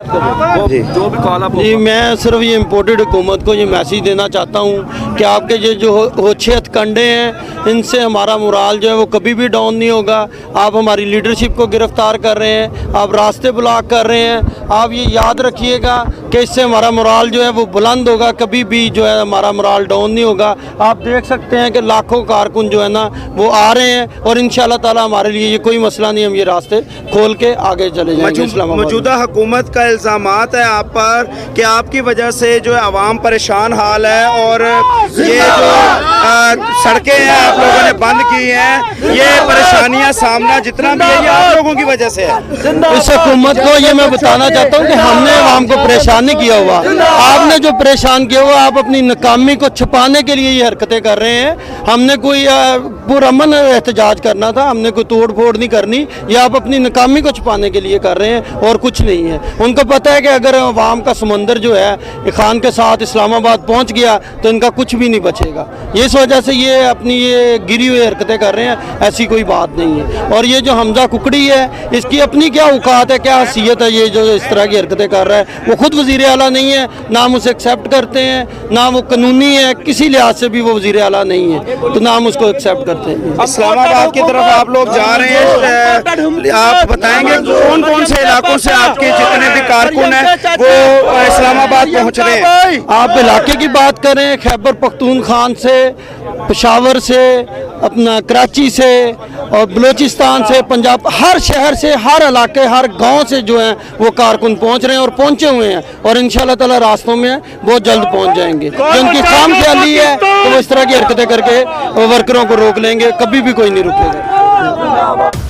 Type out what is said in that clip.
जी जो भी कॉल आप जी, मैं सिर्फ ये इम्पोर्टेड हुकूमत को ये मैसेज देना चाहता हूँ कि आपके ये जो होछे हथकंडे हैं, इनसे हमारा मोराल जो है वो कभी भी डाउन नहीं होगा। आप हमारी लीडरशिप को गिरफ्तार कर रहे हैं, आप रास्ते ब्लॉक कर रहे हैं। आप ये याद रखिएगा कि इससे हमारा मोराल जो है वो बुलंद होगा, कभी भी जो है हमारा मोराल डाउन नहीं होगा। आप देख सकते हैं कि लाखों कारकुन जो है ना वो आ रहे हैं और इंशाल्लाह ताला हमारे लिए ये कोई मसला नहीं, हम ये रास्ते खोल के आगे चले जाएंगे। इस्लामाबाद मौजूदा हुकूमत का इल्ज़ामात है आप पर कि आपकी वजह से जो है आवाम परेशान हाल है और ये जो सड़कें हैं आप लोगों ने बंद की हैं, ये परेशानियां सामना जितना भी है ये आप लोगों की वजह से है। इस हुकूमत को ये मैं बताना चाहता हूँ कि हमने आवाम को परेशान नहीं किया हुआ। आपने जो परेशान किया हुआ, आप अपनी नाकामी को छुपाने के लिए ये हरकतें कर रहे हैं। हमने कोई पुरअमन एहतजाज करना था, हमने कोई तोड़ फोड़ नहीं करनी। ये आप अपनी नाकामी को छुपाने के लिए कर रहे हैं और कुछ नहीं है। उनको पता है कि अगर अवाम का समंदर जो है खान के साथ इस्लामाबाद पहुँच गया तो इनका कुछ भी नहीं बचेगा। इस वजह से ये अपनी ये गिरी हुई हरकतें कर रहे हैं, ऐसी कोई बात नहीं है। और ये जो हमजा कुकड़ी है, इसकी अपनी क्या औकात है, क्या हैसियत है, ये जो इस तरह की हरकतें कर रहा है। वो खुद वज़ीर आला नहीं है, ना हम उसे एक्सेप्ट करते हैं, ना वो कानूनी है, किसी लिहाज से भी वो वज़ीर आला नहीं है, तो ना हम उसको एक्सेप्ट करते हैं। इस्लामाबाद की तरफ आप लोग जा रहे हैं, आप बताएंगे कौन कौन से इलाकों से आपके जितने भी कारकुन हैं वो इस्लामाबाद पहुंच रहे हैं? आप इलाके की बात करें, खैबर पख्तूनख्वा से, पेशावर से, अपना कराची से और बलूचिस्तान से, पंजाब, हर शहर से, हर इलाके, हर गांव से जो है वो कारकुन पहुंच रहे हैं और पहुंचे हुए हैं और इंशाल्लाह ताला रास्तों में बहुत जल्द पहुंच जाएंगे। जो उनकी काम ख्याली है तो वो इस तरह की हरकतें करके वर्करों को रोक लेंगे, कभी भी कोई नहीं रुकेगा।